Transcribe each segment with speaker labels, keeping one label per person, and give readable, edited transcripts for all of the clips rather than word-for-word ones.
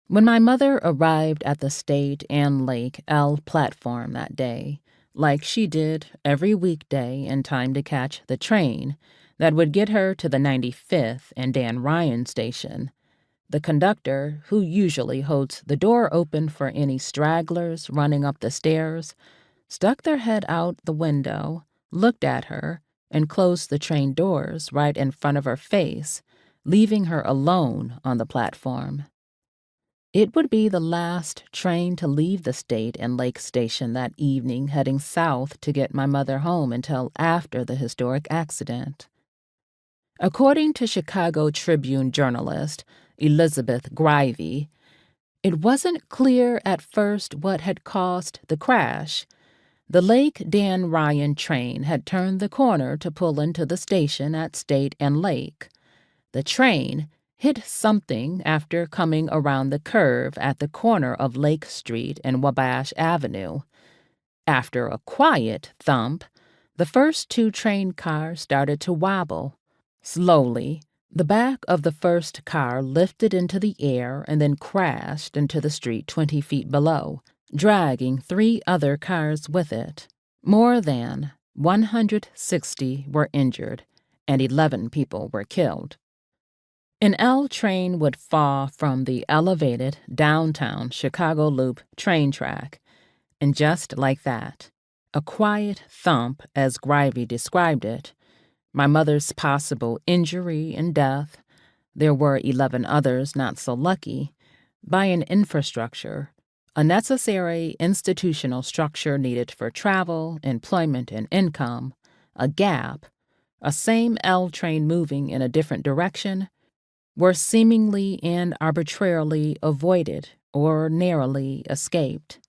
Speaker 1: When my mother arrived at the State and Lake L platform that day, like she did every weekday in time to catch the train that would get her to the 95th and Dan Ryan station, the conductor, who usually holds the door open for any stragglers running up the stairs, stuck their head out the window, looked at her, and closed the train doors right in front of her face, leaving her alone on the platform. It would be the last train to leave the State and Lake Station that evening, heading south to get my mother home until after the historic accident. According to Chicago Tribune journalist Elizabeth Grivey, it wasn't clear at first what had caused the crash. The Lake Dan Ryan train had turned the corner to pull into the station at State and Lake. The train hit something after coming around the curve at the corner of Lake Street and Wabash Avenue. After a quiet thump, the first two train cars started to wobble. Slowly, the back of the first car lifted into the air and then crashed into the street 20 feet below, dragging 3 other cars with it. More than 160 were injured, and 11 people were killed. An L train would fall from the elevated downtown Chicago Loop train track, and just like that, a quiet thump, as Grivey described it, my mother's possible injury and death, there were 11 others not so lucky, by an infrastructure, a necessary institutional structure needed for travel, employment, and income, a gap, a same L train moving in a different direction, were seemingly and arbitrarily avoided or narrowly escaped.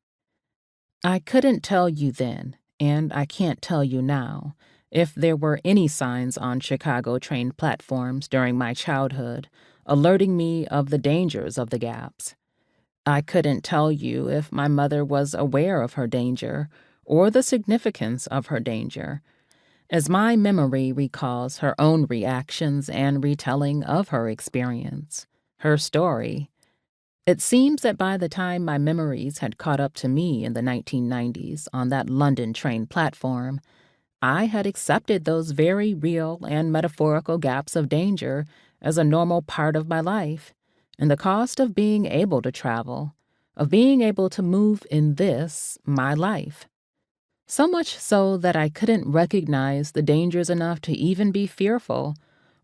Speaker 1: I couldn't tell you then, and I can't tell you now, if there were any signs on Chicago train platforms during my childhood alerting me of the dangers of the gaps. I couldn't tell you if my mother was aware of her danger or the significance of her danger, as my memory recalls her own reactions and retelling of her experience, her story. It seems that by the time my memories had caught up to me in the 1990s on that London train platform, I had accepted those very real and metaphorical gaps of danger as a normal part of my life, and the cost of being able to travel, of being able to move in this, my life. So much so that I couldn't recognize the dangers enough to even be fearful,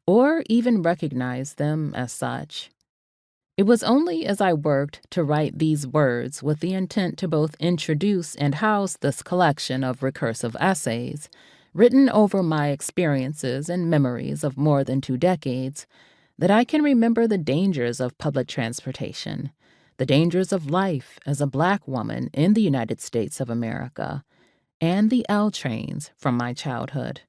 Speaker 1: or even recognize them as such. It was only as I worked to write these words with the intent to both introduce and house this collection of recursive essays, written over my experiences and memories of more than 2 decades, that I can remember the dangers of public transportation, the dangers of life as a Black woman in the United States of America, and the L trains from my childhood.